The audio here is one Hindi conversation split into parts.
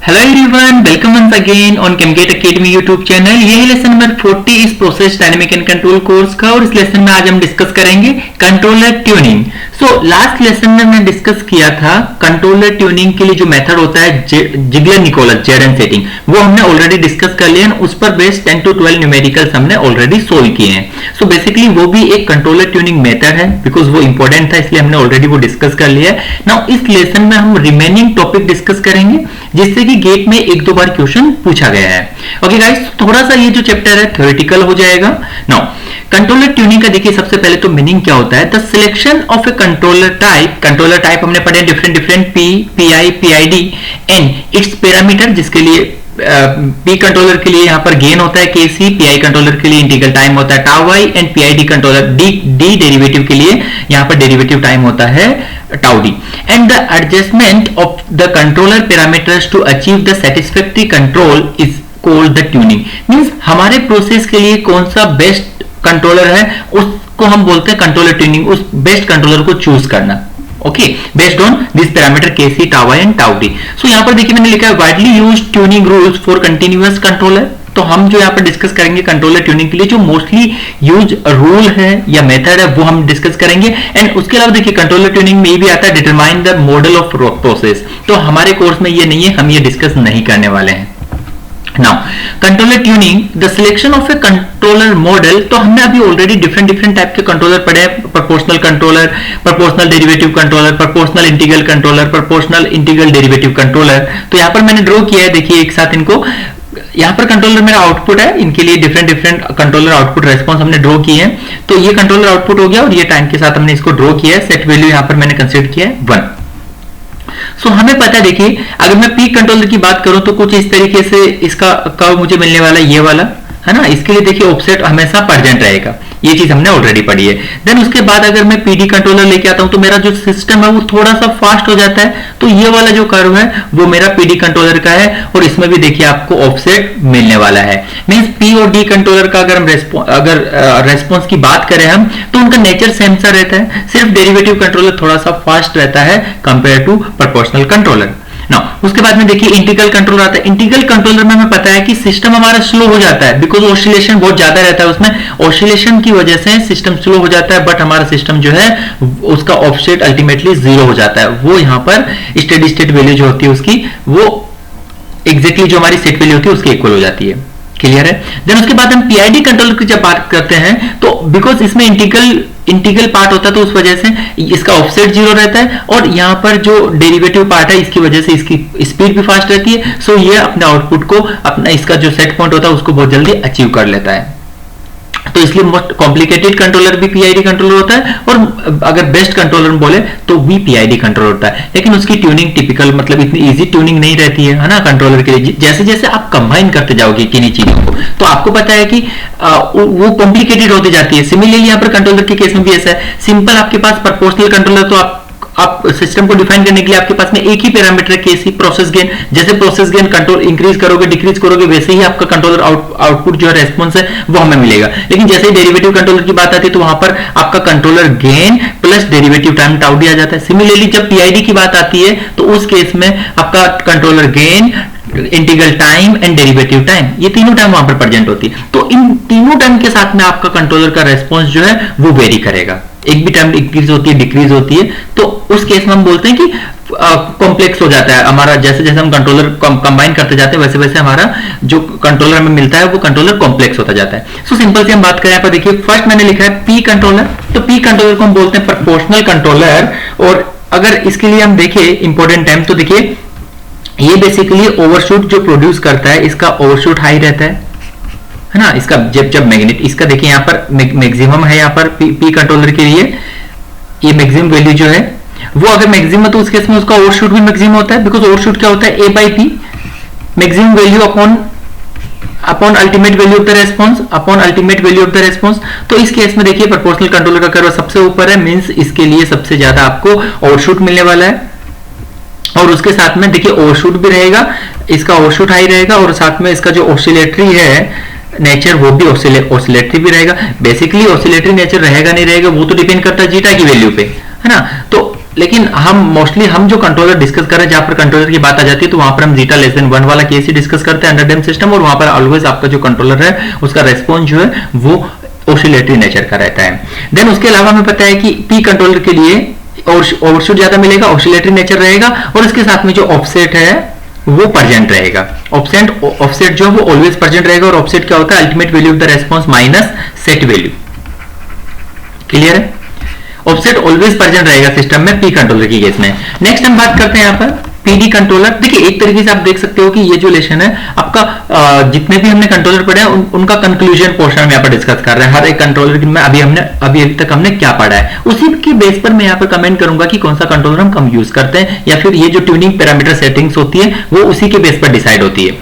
Hello everyone, welcome once again on ChemGate academy YouTube channel. ये है लेसन नंबर 40 इस process dynamic and control course का और इस लेसन में आज हम डिस्कस करेंगे controller tuning. So last lesson में हमने डिस्कस किया था कंट्रोलर ट्यूनिंग के लिए जो मेथड होता है जिगलर-निकोलस जेडन सेटिंग, वो हमने ऑलरेडी डिस्कस कर लिया है। उस पर बेस्ड 10 to 12 न्यूमेरिकल्स हमने ऑलरेडी सोल्व किए हैं। सो बेसिकली वो भी एक कंट्रोलर ट्यूनिंग मेथड है, बिकॉज वो इंपॉर्टेंट था इसलिए हमने ऑलरेडी वो डिस्कस कर लिया है। नाउ इस लेसन में हम रिमेनिंग टॉपिक डिस्कस करेंगे जिससे कि गेट में एक दो बार क्वेश्चन पूछा गया है। ओके गाइस, थोड़ा सा ये जो चैप्टर है थ्योरेटिकल हो जाएगा। नाउ कंट्रोलर ट्यूनिंग का देखिए सबसे पहले तो मीनिंग क्या होता है। The selection of A controller type हमने पढ़े different P, pi, PID and it's parameter, जिसके लिए पी कंट्रोलर के लिए यहाँ पर गेन होता है केसी, पीआई कंट्रोलर के लिए इंटीग्रल टाइम होता है tau I and PID controller D derivative के लिए यहाँ पर डेरिवेटिव टाइम होता है tau D. And the adjustment of the controller parameters to achieve the satisfactory control is called the tuning. Means हमारे प्रोसेस के लिए कौन सा बेस्ट कंट्रोलर है उसको हम बोलते हैं कंट्रोलर ट्यूनिंग। उस बेस्ट कंट्रोलर को चूज करना, okay, based on this parameter K C, tau I and tau D. So यहाँ पर देखिए मैंने लिखा है widely used tuning rules for continuous controller. तो हम जो यहाँ पर डिस्कस करेंगे कंट्रोलर ट्यूनिंग के लिए जो मोस्टली यूज रूल है या मेथड है वो हम डिस्कस करेंगे। एंड उसके अलावा देखिए कंट्रोलर ट्यूनिंग में भी आता है determine the model of process. तो हमारे कोर्स में ये नहीं है, हम ये डिस्कस नहीं करने वाले हैं। Now, controller tuning, the selection of A controller model. तो हमने अभी ऑलरेडी डिफरेंट टाइप के कंट्रोलर पढ़े हैं। Proportional controller, proportional derivative controller, proportional integral controller, proportional integral derivative controller. तो यहाँ पर मैंने ड्रॉ किया है, देखिए एक साथ इनको। यहाँ पर कंट्रोलर मेरा आउटपुट है, इनके लिए डिफरेंट कंट्रोलर आउटपुट रेस्पॉन्स हमने ड्रॉ किए हैं। तो ये कंट्रोलर आउटपुट हो गया और ये टाइम के साथ हमने इसको ड्रॉ किया है। सेट वैल्यू यहाँ पर मैंने कंसीडर किया है 1। सो हमें पता है, देखिए अगर मैं पी कंट्रोलर की बात करूं तो कुछ इस तरीके से इसका कर्व मुझे मिलने वाला है, ये वाला है ना। इसके लिए देखिए ऑफसेट हमेशा प्रेजेंट रहेगा, ये चीज हमने ऑलरेडी पढ़ी है। देन उसके बाद अगर मैं पीडी कंट्रोलर लेके आता हूं तो मेरा जो सिस्टम है वो थोड़ा सा फास्ट हो जाता है। तो ये वाला जो कर्व है वो मेरा पीडी कंट्रोलर का है और इसमें भी देखिए आपको ऑफसेट मिलने वाला है। मींस पी और डी कंट्रोलर का अगर हम रेस्पॉन्स की बात करें हम तो उनका नेचर सेम सा रहता है, सिर्फ डेरिवेटिव कंट्रोलर थोड़ा सा फास्ट रहता है कंपेयर टू प्रोपोर्शनल कंट्रोलर। ना उसके बाद में देखिए इंटीग्रल कंट्रोलर आता है। इंटीग्रल कंट्रोलर में हमें पता है कि सिस्टम हमारा स्लो हो जाता है बिकॉज ऑसिलेशन बहुत ज्यादा रहता है उसमें। ऑसिलेशन की वजह से सिस्टम स्लो हो जाता है, बट हमारा सिस्टम जो है उसका ऑफसेट अल्टीमेटली 0 हो जाता है। वो यहाँ पर स्टेडी स्टेट वैल्यू जो होती है उसकी वो एग्जैक्टली जो हमारी सेट वैल्यू होती है उसके इक्वल हो जाती है। क्लियर है। देन उसके बाद हम पीआईडी कंट्रोलर की जब बात करते हैं तो बिकॉज इसमें इंटीग्रल पार्ट होता है तो उस वजह से इसका ऑफसेट 0 रहता है और यहाँ पर जो डेरिवेटिव पार्ट है इसकी वजह से इसकी स्पीड भी फास्ट रहती है। सो ये अपने आउटपुट को अपना इसका जो सेट पॉइंट होता है उसको बहुत जल्दी अचीव कर लेता है। तो इसलिए मोस्ट कॉम्प्लिकेटेड कंट्रोलर भी पीआईडी कंट्रोलर होता है और अगर बेस्ट कंट्रोलर बोले तो भी पीआईडी कंट्रोलर होता है। लेकिन उसकी ट्यूनिंग टिपिकल मतलब इतनी इजी ट्यूनिंग नहीं रहती है ना कंट्रोलर के लिए। जैसे जैसे आप कंबाइन करते जाओगे किन्हीं चीजों को तो आपको पता है कि वो कॉम्प्लिकेटेड होती जाती है। सिमिलरली यहाँ पर कंट्रोलर के केस में भी ऐसा है। सिंपल आपके पास प्रोपोर्शनल कंट्रोलर तो आप सिस्टम को डिफाइन करने के लिए आपके पास में एक ही पैरामीटर है केसी, प्रोसेस गेन। जैसे प्रोसेस गेन कंट्रोल इंक्रीज करोगे डिक्रीज करोगे वैसे ही आपका कंट्रोलर आउटपुट जो है रेस्पॉन्स है वो हमें मिलेगा। लेकिन जैसे ही डेरिवेटिव कंट्रोलर की बात आती है तो वहां पर आपका controller gain plus derivative time tau D आ जाता है। सिमिलरली जब पीआईडी की बात आती है तो उस केस में आपका controller gain, integral time and derivative time, ये तीनों टाइम वहां पर प्रेजेंट होती है। तो इन तीनों टाइम के साथ में आपका कंट्रोलर का रेस्पॉन्स जो है वो वेरी करेगा। एक भी टाइम इंक्रीज होती है डिक्रीज होती है तो उस केस में हम बोलते हैं कि कॉम्प्लेक्स हो जाता है हमारा। जैसे जैसे हम कंट्रोलर कंबाइन करते जाते हैं वैसे वैसे हमारा जो कंट्रोलर हमें मिलता है वो कंट्रोलर कॉम्प्लेक्स होता जाता है। सो सिंपल से हम बात करें यहाँ पर देखिए फर्स्ट मैंने लिखा है पी कंट्रोलर। तो पी कंट्रोलर को हम बोलते हैं प्रोपोर्शनल कंट्रोलर। और अगर इसके लिए हम देखें इंपॉर्टेंट टाइम तो देखिए ये बेसिकली ओवरशूट जो प्रोड्यूस करता है इसका ओवरशूट हाई रहता है ना। इसका जब मैग्नेट इसका देखिए यहाँ पर मैक्सिमम है यहाँ पर पी कंट्रोलर के लिए ये मैक्सिमम वैल्यू जो है वो अगर मैक्सिमम तो उस केस में उसका ओवरशूट भी मैक्सिमम होता है बिकॉज ओवरशूट क्या होता है A by P maximum value upon ultimate value of the response upon ultimate value of the response. तो इस केस में देखिए प्रोपोर्शनल कंट्रोलर का कर्व सबसे ऊपर है, मींस इसके लिए सबसे ज्यादा आपको ओवरशूट मिलने वाला है। और उसके साथ में देखिए ओवरशूट भी रहेगा, इसका ओवरशूट हाई रहेगा और साथ में इसका जो ऑसिलेटरी है नेचर वो भी ऑसिलेटरी भी रहेगा। बेसिकली ऑसिलेटरी नेचर रहेगा नहीं रहेगा वो तो डिपेंड करता है जीटा की वैल्यू पे, है ना। तो लेकिन हम मोस्टली हम जो कंट्रोलर डिस्कस कर रहे हैं, जहां पर कंट्रोलर की बात आ जाती है, तो वहां पर हम जीटा लेस देन 1 वाला केस ही डिस्कस करते हैं अंडर डैम्प सिस्टम, और वहां पर ऑलवेज आपका जो कंट्रोलर है उसका रेस्पॉन्स जो है वो ऑसिलेटरी नेचर का रहता है। देन उसके अलावा हमें पता है कि पी कंट्रोलर के लिए ओवरशूट ज्यादा मिलेगा, ऑसिलेटरी नेचर रहेगा, और इसके साथ में जो ऑफसेट है वो प्रेजेंट रहेगा। ऑफसेट जो वो ऑलवेज प्रेजेंट रहेगा, और ऑफसेट क्या होता है, ultimate value of the response minus set value. Clear है? ऑफसेट ऑलवेज प्रेजेंट रहेगा सिस्टम में पी कंट्रोलर की केस में। नेक्स्ट हम बात करते हैं यहाँ पर पीडी कंट्रोलर। देखिए एक तरीके से आप देख सकते हो कि ये जो लेसन है आपका जितने भी हमने कंट्रोलर पढ़े हैं उनका कंक्लूजन पोर्शन हम यहाँ पर डिस्कस कर रहे हैं। हर एक कंट्रोलर में अभी तक हमने क्या पढ़ा है उसी के बेस पर मैं यहाँ पर कमेंट करूंगा कि कौन सा कंट्रोलर हम कम यूज करते हैं, या फिर ये जो ट्यूनिंग पैरामीटर सेटिंग्स होती है वो उसी के बेस पर डिसाइड होती है।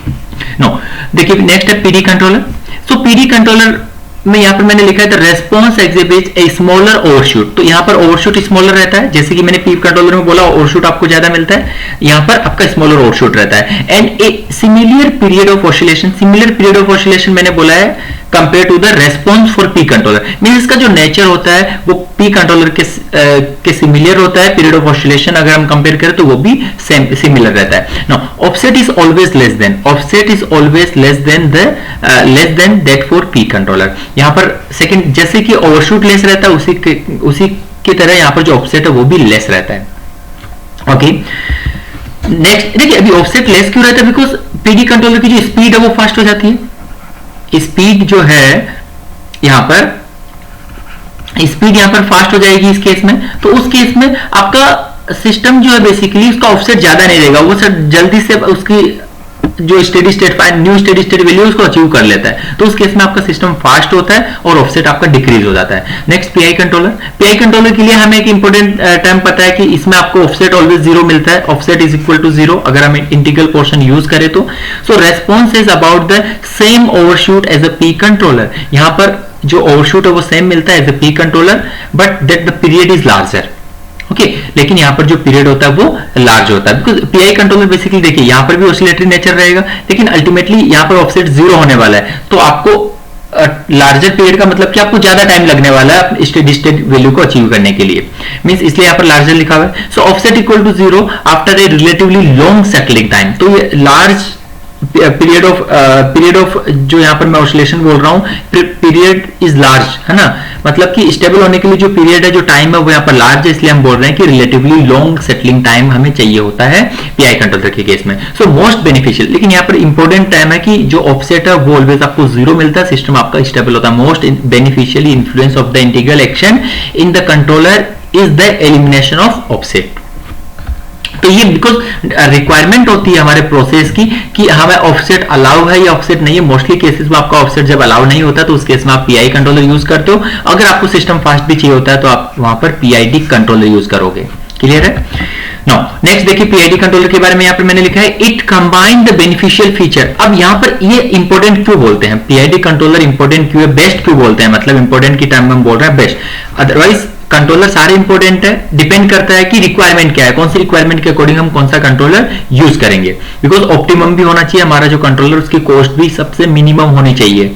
नो, देखिए नेक्स्ट है पीडी कंट्रोलर। सो पीडी कंट्रोलर में यहाँ पर मैंने लिखा है the response exhibits a smaller overshoot. तो यहाँ पर ओवरशूट स्मॉलर रहता है, जैसे कि मैंने पीप कंट्रोलर में बोला ओवरशूट आपको ज्यादा मिलता है, यहाँ पर आपका स्मॉलर ओवरशूट रहता है। And a similar period of oscillation, similar period of oscillation मैंने बोला है compare to the response for P controller, mean इसका जो नेचर होता है वो पी कंट्रोलर के सिमिलर होता है। पीरियड ऑफ ऑसिलेशन अगर हम कंपेयर करें तो वो भी सेम सिमिलर रहता है। No, offset is always less than, offset is always less than that for P controller. यहाँ पर सेकंड जैसे कि ओवरशूट लेस रहता है उसी की तरह यहाँ पर जो ऑफसेट है वो भी लेस रहता है। ओके, नेक्स्ट देखिए अभी ऑफसेट लेस क्यों रहता है, बिकॉज पीडी कंट्रोलर की जो स्पीड है वो फास्ट हो जाती है। स्पीड जो है यहां पर स्पीड यहां पर फास्ट हो जाएगी इस केस में, तो उस केस में आपका सिस्टम जो है बेसिकली उसका ऑफसेट ज्यादा नहीं रहेगा, वो सर जल्दी से उसकी जो steady state new steady state value उसको अचीव कर लेता है। तो उस केस में आपका सिस्टम फास्ट होता है और ऑफसेट आपका डिक्रीज हो जाता है। Next pi controller. Pi controller के लिए हमें एक इंपॉर्टेंट टर्म पता है कि इसमें आपको ऑफसेट ऑलवेज जीरो मिलता है, offset is equal to zero अगर हम इंटीग्रल पोर्शन यूज करें तो। So response is about the same overshoot as a P controller. यहां पर जो ओवरशूट है वो सेम मिलता है as a P controller, but that the period is larger. Okay, लेकिन यहां पर जो पीरियड होता है वो लार्ज होता है, बिकॉज पीआई कंट्रोलर बेसिकली देखिए यहां पर भी ऑसिलेटरी नेचर रहेगा, लेकिन अल्टीमेटली यहां पर ऑफसेट जीरो होने वाला है, तो आपको लार्जर पीरियड का मतलब कि आपको ज्यादा टाइम लगने वाला है स्टेडी स्टेट वैल्यू को अचीव करने के लिए, मींस इसलिए यहां पर लार्जर लिखा हुआ है। So offset equal to zero after a relatively long settling time. तो ये लार्ज पीरियड ऑफ जो यहां पर मैं ऑसिलेशन बोल रहा हूं पीरियड इज लार्ज है ना, मतलब कि स्टेबल होने के लिए जो पीरियड है जो टाइम है वो यहाँ पर लार्ज है, इसलिए हम बोल रहे हैं कि रिलेटिवली लॉन्ग सेटलिंग टाइम हमें चाहिए होता है पीआई कंट्रोलर के केस में। सो मोस्ट बेनिफिशियल, लेकिन यहाँ पर इंपॉर्टेंट टाइम है कि जो ऑफसेट है वो ऑलवेज आपको जीरो मिलता है, सिस्टम आपका स्टेबल होता है। Most beneficially influence of the integral action in the controller is the elimination of offset. तो ये बिकॉज रिक्वायरमेंट होती है हमारे प्रोसेस की कि हमें ऑफसेट अलाउ है या ऑफसेट नहीं है। मोस्टली केसेस में आपका ऑफसेट जब अलाउ नहीं होता तो उस केस में आप पीआई कंट्रोलर यूज करते हो। अगर आपको सिस्टम फास्ट भी चाहिए होता है तो आप वहां पर पीआईडी कंट्रोलर यूज करोगे। क्लियर है? नाउ नेक्स्ट देखिए पीआईडी कंट्रोलर के बारे में यहाँ पर मैंने लिखा है it combine the beneficial feature. अब यहाँ पर ये इंपॉर्टेंट क्यों बोलते हैं, पीआईडी कंट्रोलर इंपॉर्टेंट क्यों है, बेस्ट क्यों बोलते हैं, मतलब इंपॉर्टेंट की टर्म में हम बोल रहे हैं बेस्ट, अदरवाइज कंट्रोलर सारे इंपॉर्टेंट है, डिपेंड करता है कि रिक्वायरमेंट क्या है, कौन सी रिक्वायरमेंट के अकॉर्डिंग हम कौन सा कंट्रोलर यूज करेंगे। बिकॉज ऑप्टिमम भी होना चाहिए हमारा जो कंट्रोलर, उसकी कॉस्ट भी सबसे मिनिमम होनी चाहिए।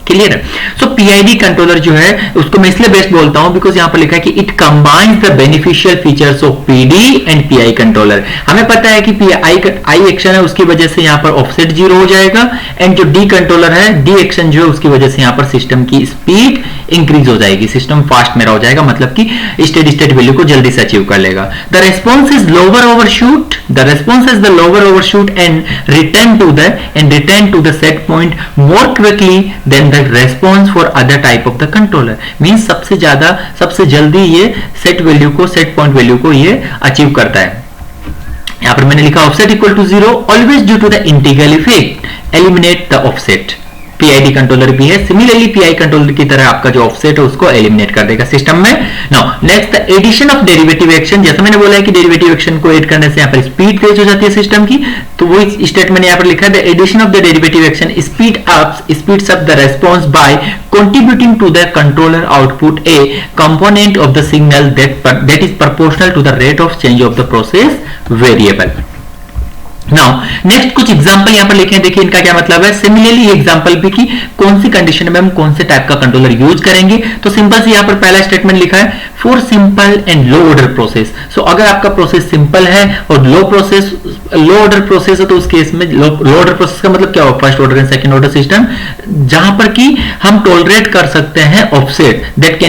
क्लियर है? सो पीआईडी कंट्रोलर जो है उसको मैं इसलिए बेस्ट बोलता हूं बिकॉज यहां पर लिखा है कि it combines the beneficial features of PD and pi controller. हमें पता है कि आई एक्शन है उसकी वजह से यहां पर ऑफसेट जीरो हो जाएगा, एंड जो डी कंट्रोलर है डी एक्शन जो है उसकी वजह से यहां पर सिस्टम की स्पीड इंक्रीज हो जाएगी, सिस्टम फास्ट मेरा हो जाएगा, मतलब कि स्टेडी स्टेट वैल्यू को जल्दी से अचीव कर लेगा। The response is lower overshoot, the response is the lower overshoot and return to the set point more quickly than the response for other type of the controller. Means सबसे जल्दी ये सेट पॉइंट वैल्यू को ये अचीव करता है। यहां पर मैंने लिखा offset equal to zero always due to the integral effect eliminate the offset. PID controller भी है, सिमिलरली पीआई कंट्रोलर की तरह आपका जो ऑफसेट है उसको एलिमिनेट कर देगा सिस्टम में। Now next the addition of derivative action. जैसा मैंने बोला है कि डेरिवेटिव एक्शन को ऐड करने से यहाँ पर स्पीड तेज हो जाती है सिस्टम की, तो वो स्टेटमेंट यहाँ पर लिखा है the addition of the derivative action speeds up the response by contributing to the controller output a component of the signal that is proportional to the rate of change of the process variable. Now next कुछ एग्जांपल यहां पर लिखे हैं, देखिए इनका क्या मतलब है। सिमिलरली एग्जांपल भी कि कौन सी कंडीशन में हम कौन से टाइप का कंट्रोलर यूज करेंगे। तो सिंपल से यहां पर पहला स्टेटमेंट लिखा है for simple and low order process. So अगर आपका प्रोसेस सिंपल है और लो ऑर्डर प्रोसेस है तो उस केस में लो ऑर्डर प्रोसेस का मतलब क्या होगा, first order and second order system, जहां पर कि हम टॉलरेट कर सकते हैं offset, that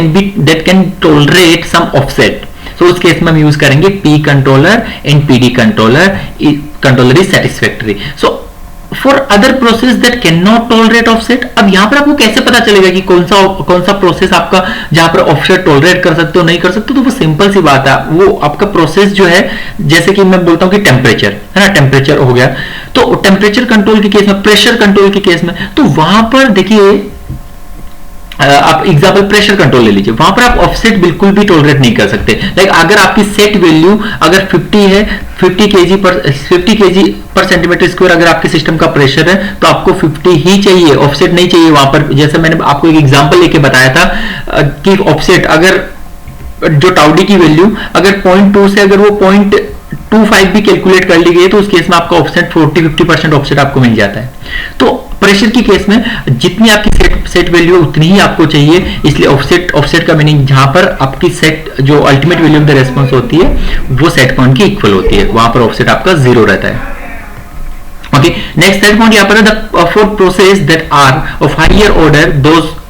can tolerate some offset. तो उस केस में हम यूज करेंगे P controller and PD controller is satisfactory. So for other process that can not tolerate offset, अब यहां पर आपको कैसे पता चलेगा कि कौन सा प्रोसेस आपका जहां पर ऑफसेट टॉलरेट कर सकते हो नहीं कर सकते, तो वो सिंपल सी बात है, वो आपका प्रोसेस जो है, जैसे कि मैं बोलता हूं कि टेम्परेचर है ना, टेम्परेचर हो गया, तो टेम्परेचर कंट्रोल के केस में, प्रेशर कंट्रोल के केस में, तो वहां पर देखिए आप एग्जाम्पल प्रेशर कंट्रोल ले लीजिए, वहां पर आप ऑफसेट बिल्कुल भी टॉलरेट नहीं कर सकते। लाइक अगर आपकी सेट वैल्यू अगर 50 है, 50 केजी पर सेंटीमीटर स्क्वायर अगर आपके सिस्टम का प्रेशर है तो आपको 50 ही चाहिए, ऑफसेट नहीं चाहिए वहां पर। जैसे मैंने आपको एक एग्जांपल लेके बताया था कि ऑफसेट अगर जो टाउडी की वैल्यू अगर 0.2 से अगर वो 0.25 भी कैलकुलेट कर ली गई तो उस केस में आपका ऑफसेट 40-50% ऑफसेट आपको मिल जाता है। तो प्रेशर की केस में जितनी आपकी सेट वैल्यू उतनी ही आपको चाहिए, इसलिए ऑफसेट का मीनिंग जहां पर आपकी सेट जो ultimate value of the response होती है वो सेट पॉइंट की इक्वल होती है, वहां पर ऑफसेट आपका 0 रहता है। ओके, नेक्स्ट सेट पॉइंट यहां पर है for process that are of higher order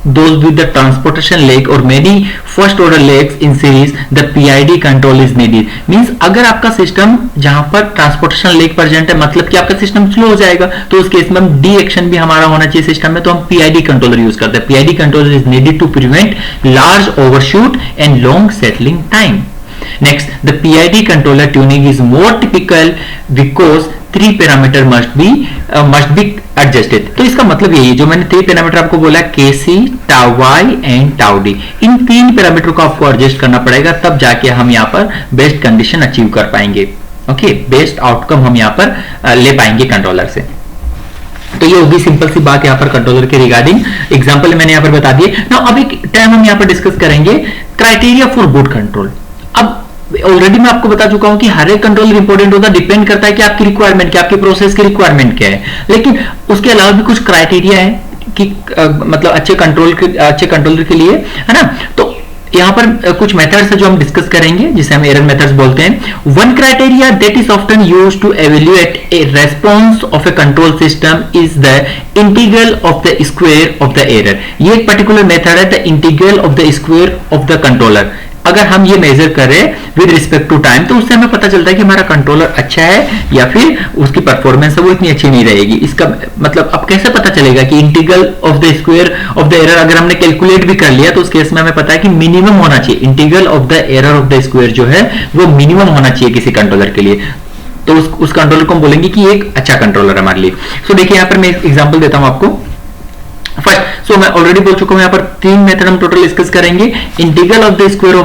those with the transportation leg or many first order legs in series, the PID control is needed। Means अगर आपका सिस्टम जहां पर ट्रांसपोर्टेशन लेग प्रेजेंट है, मतलब कि आपका सिस्टम स्लो हो जाएगा, तो उस केस में हम डी एक्शन भी हमारा होना चाहिए सिस्टम में, तो हम PID कंट्रोलर यूज करते हैं। PID controller is needed to prevent large overshoot and long settling time. Next, the PID controller tuning is more typical because 3 parameter must be adjusted। तो इसका मतलब यही है, जो मैंने 3 पैरामीटर आपको बोला KC, tau y and tau d, in 3 parameter को आपको एडजस्ट करना पड़ेगा, तब जाके हम यहाँ पर बेस्ट कंडीशन अचीव कर पाएंगे। ओके, बेस्ट आउटकम हम यहाँ पर ले पाएंगे कंट्रोलर से। तो ये होगी सिंपल सी बात यहाँ पर कंट्रोलर के रिगार्डिंग, एग्जाम्पल मैंने यहाँ पर बता दिए ना। अब एक टाइम हम यहाँ पर डिस्कस करेंगे क्राइटेरिया फॉर गुड कंट्रोल। अब ऑलरेडी मैं आपको बता चुका हूं कि हर एक कंट्रोलर इंपॉर्टेंट होता है, डिपेंड करता है कि आपकी रिक्वायरमेंट क्या, आपकी प्रोसेस की रिक्वायरमेंट क्या है, लेकिन उसके अलावा भी कुछ क्राइटेरिया है कि मतलब अच्छे कंट्रोलर के लिए, है ना। तो यहां पर कुछ मेथड्स है जो हम डिस्कस करेंगे, जिसे हम एरर मेथड्स बोलते हैं। One criteria that is often used to evaluate a response of a control system is the integral of the square of the error. ये एक पर्टिकुलर मेथड है, the integral of the square of the controller. अगर हम ये मेजर करें विद रिस्पेक्ट टू टाइम, तो उससे हमें पता चलता है कि हमारा कंट्रोलर अच्छा है या फिर उसकी परफॉर्मेंस है वो इतनी अच्छी नहीं रहेगी। इसका मतलब अब कैसे पता चलेगा कि integral of the square of the error अगर हमने कैलकुलेट भी कर लिया तो उस केस में हमें पता है कि मिनिमम होना चाहिए, integral of the error of the square जो है वो मिनिमम होना चाहिए किसी कंट्रोलर के लिए। तो उस कंट्रोलर को हम बोलेंगे कि एक अच्छा कंट्रोलर है हमारे लिए। सो देखिए यहाँ पर मैं एक एग्जाम्पल देता हूं आपको। फर्स्ट, सो मैं ऑलरेडी बोल चुका हूं, यहाँ पर 3 मेथड हम टोटल डिस्कस करेंगे। Integral of the square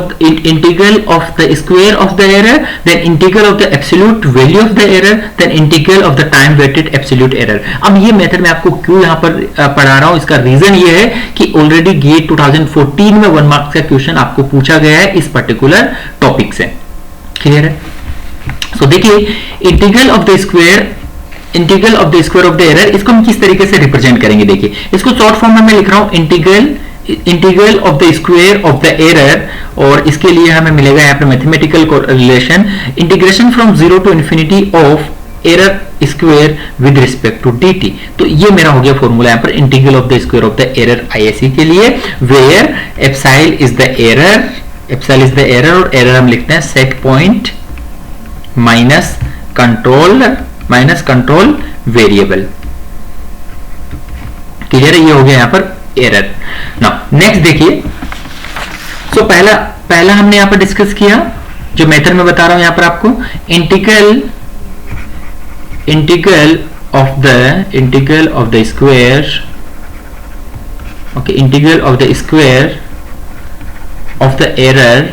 of the error, then integral of the absolute value of the error, then integral of the time weighted absolute error. अब ये मेथड मैं आपको क्यों यहाँ पर पढ़ा रहा हूं, इसका रीजन ये है कि ऑलरेडी गेट 2014 में 1 मार्क्स का क्वेश्चन आपको पूछा गया है इस पर्टिकुलर टॉपिक से। क्लियर है? सो देखिए, integral of the square of the error, इसको हम किस तरीके से रिप्रेजेंट करेंगे। देखिए, इसको शॉर्ट फॉर्म में मैं लिख रहा हूं integral of the square of the error, और इसके लिए हमें मिलेगा यहाँ पे mathematical relation, integration from 0 to infinity of error square with respect to dt। तो ये मेरा हो गया फॉर्मूला यहाँ पर integral of the square of the error ISE के लिए, where epsilon is the error, और एरर हम लिखते हैं set point minus control variable. Clear है? ये हो गया यहां पर एरर। नाउ नेक्स्ट देखिए, सो पहला हमने यहां पर डिस्कस किया, जो मेथड में बता रहा हूं यहां पर आपको, integral of the square, okay, integral of the square of the error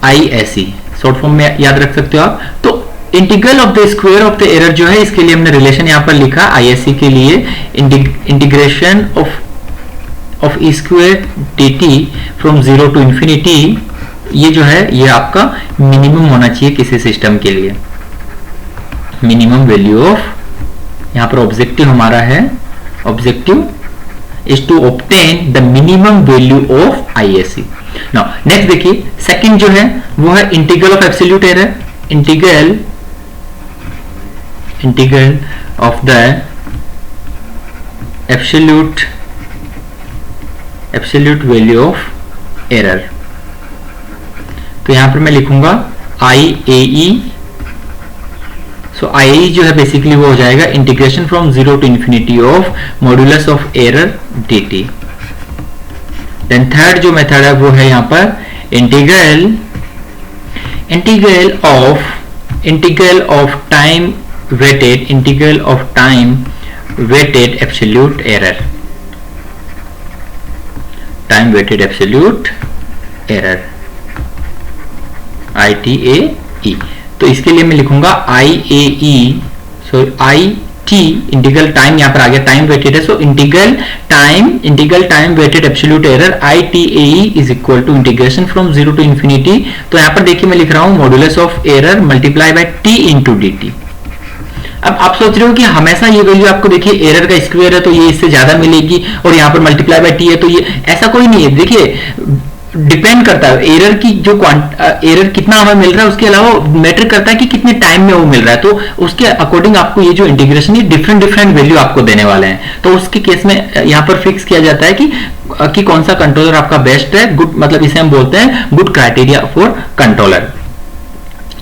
ISE, short form में याद रख सकते हो आप। तो integral of the square of the error जो है, इसके लिए हमने रिलेशन यहां पर लिखा ISE के लिए, integration of e square dt from 0 to infinity ये जो है ये आपका मिनिमम होना चाहिए किसी सिस्टम के लिए, मिनिमम वैल्यू ऑफ, यहां पर ऑब्जेक्टिव हमारा है, objective is to obtain the minimum value of ISC. Now next देखिए सेकंड जो है वो है integral of absolute error, integral of the absolute value of error. तो यहां पर मैं लिखूंगा IAE। सो IAE जो है बेसिकली वो हो जाएगा integration from 0 to infinity of modulus of error dt। Then third जो मेथड है वो है यहां पर integral of time weighted absolute error, time weighted absolute error ITAE। तो इसके लिए मैं लिखूंगा IAE, so IT integral time यहां पर आ गया, टाइम वेटेड है, so integral time weighted absolute error ITAE is equal to integration from 0 to infinity. तो यहां पर देखिए मैं लिख रहा हूं modulus of error multiply by T into dt। अब आप सोच रहे हो कि हमेशा ये वैल्यू आपको देखिए एरर का स्क्वायर है तो ये इससे ज्यादा मिलेगी और यहां पर मल्टीप्लाई बाय टी है तो ये, ऐसा कोई नहीं है। देखिए डिपेंड करता है एरर की जो एरर कितना हमें मिल रहा है, उसके अलावा मैटर करता है कि कितने टाइम में वो मिल रहा है। तो उसके अकॉर्डिंग आपको ये जो इंटीग्रेशन है डिफरेंट वैल्यू आपको देने वाले हैं। तो उसके केस में यहां पर फिक्स किया जाता है कि कौन सा कंट्रोलर आपका बेस्ट है, गुड, मतलब इसे हम बोलते हैं गुड क्राइटेरिया फॉर कंट्रोलर।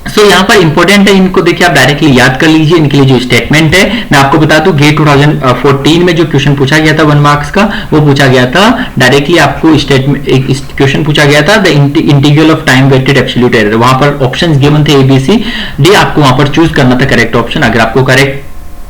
सो यहाँ पर इंपॉर्टेंट है, इनको देखिए आप डायरेक्टली याद कर लीजिए। इनके लिए जो स्टेटमेंट है मैं आपको बता दूं, गेट 2014 में जो क्वेश्चन पूछा गया था 1 मार्क्स का, वो पूछा गया था डायरेक्टली आपको स्टेटमेंट, एक क्वेश्चन पूछा गया था the integral of time weighted absolute error. वहां पर ऑप्शंस गिवन थे ABCD, आपको वहां पर चूज करना था करेक्ट ऑप्शन। अगर आपको करेक्ट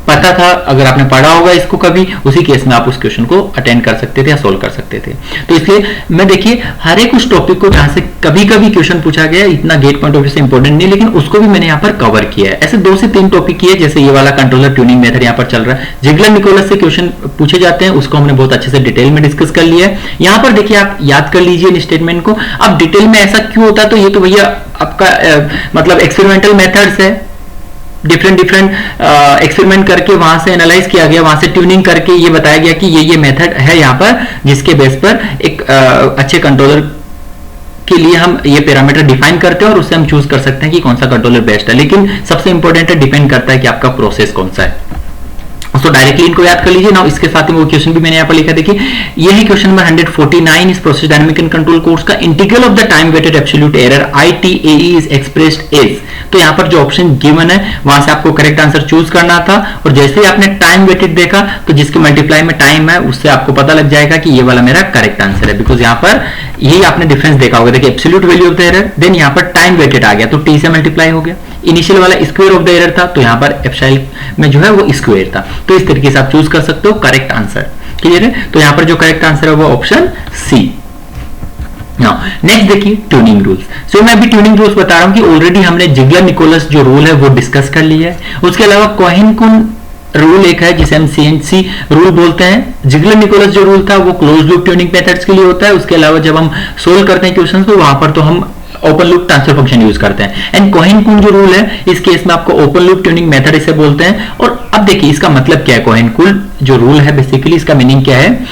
पता था, अगर आपने पढ़ा होगा इसको कभी, उसी केस में आप उस क्वेश्चन को अटेंड कर सकते थे या सोल्व कर सकते थे। तो इसलिए मैं देखिए हर एक उस टॉपिक को जहां से कभी कभी क्वेश्चन पूछा गया, इतना गेट पॉइंट ऑफ व्यू से इंपॉर्टेंट नहीं, लेकिन उसको भी मैंने यहाँ पर कवर किया है। ऐसे 2 से 3 टॉपिक किए, जैसे ये वाला कंट्रोलर ट्यूनिंग मेथड यहाँ पर चल रहा है, जिगलर निकोलस से क्वेश्चन पूछे जाते हैं, उसको हमने बहुत अच्छे से डिटेल में डिस्कस कर लिया है। यहाँ पर देखिए आप याद कर लीजिए इन स्टेटमेंट को। अब डिटेल में ऐसा क्यों होता है, तो ये तो भैया आपका मतलब एक्सपेरिमेंटल मेथड्स है, डिफरेंट एक्सपेरिमेंट करके वहां से एनालाइज किया गया, वहां से ट्यूनिंग करके ये बताया गया कि ये मेथड है यहाँ पर, जिसके बेस पर एक अच्छे कंट्रोलर के लिए हम ये पैरामीटर डिफाइन करते हैं और उससे हम चूज कर सकते हैं कि कौन सा कंट्रोलर बेस्ट है। लेकिन सबसे इंपॉर्टेंट है, डिपेंड करता है कि आपका प्रोसेस कौन सा है। तो डायरेक्टली इनको याद कर लीजिए ना। इसके साथ ही वो क्वेश्चन भी मैंने यहाँ पर लिखा, देखिए यही क्वेश्चन नंबर 149 इस process dynamic and control course का। Integral of the time weighted absolute error ITAE is expressed as. तो यहाँ पर जो ऑप्शन गिवन है वहां से आपको करेक्ट आंसर चूज करना था, और जैसे ही आपने टाइम वेटेड देखा तो जिसके मल्टीप्लाई में टाइम है उससे आपको पता लग जाएगा कि ये वाला मेरा करेक्ट आंसर है, बिकॉज यहाँ पर यही आपने डिफरेंस देखा होगा। देखिए absolute value of the error, then यहाँ पर टाइम वेटेड आ गया तो T से मल्टीप्लाई हो गया। इनिशियल वाला स्क्वायर ऑफ द एरर था, तो यहाँ पर एप्सिलॉन में जो है वो स्क्वायर था। तो इस तरीके से आप चूज कर सकते हो करेक्ट आंसर। क्लियर है? तो यहाँ पर जो करेक्ट आंसर है वो ऑप्शन C। नेक्स्ट देखिए ट्यूनिंग रूल्स। सो मैं अभी ट्यूनिंग रूल्स बता रहा हूं कि ऑलरेडी हमने जिगलर निकोलस जो रूल है वो डिस्कस कर लिया है। उसके अलावा कोहेन-कुन रूल एक है जिसे हम CNC रूल बोलते हैं। जिगलर निकोलस जो रूल था वो क्लोज लूप ट्यूनिंग मेथड्स के लिए होता है। उसके अलावा जब हम सोल्व करते हैं क्वेश्चन तो वहां पर तो हम open loop transfer function use करते हैं। एंड कोहेन-कुन जो रूल है इस केस में आपको ओपन लूप ट्यूनिंग मेथड इसे बोलते हैं। और अब देखिए इसका मतलब क्या है, कोहेन-कुन जो रूल है बेसिकली इसका मीनिंग क्या है।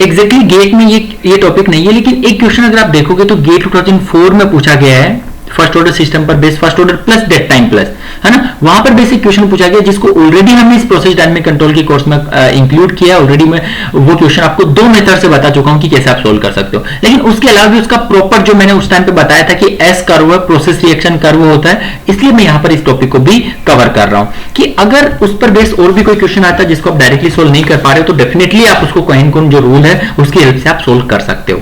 एग्जैक्टली गेट में ये टॉपिक नहीं है, लेकिन एक क्वेश्चन अगर आप देखोगे तो गेट 2004 में पूछा गया है, फर्स्ट ऑर्डर सिस्टम पर base, first order plus dead time plus, है ना। वहां पर बेसिक क्वेश्चन पूछा गया जिसको ऑलरेडी हमने इस प्रोसेस डायनामिक कंट्रोल के कोर्स में इंक्लूड किया। ऑलरेडी मैं वो क्वेश्चन आपको 2 मेथड से बता चुका हूं कि कैसे आप सोल्व कर सकते हो। लेकिन उसके अलावा भी उसका प्रॉपर जो मैंने उस टाइम पे बताया था कि S curve process reaction curve होता है, इसलिए मैं यहां पर इस टॉपिक को भी कवर कर रहा हूं कि अगर उस पर बेस और भी कोई क्वेश्चन आता है जिसको आप डायरेक्टली सोल्व नहीं कर पा रहे हो तो डेफिनेटली आप उसको कोहेन-कुन जो रूल है उसकी हेल्प से आप सोल्व कर सकते हो।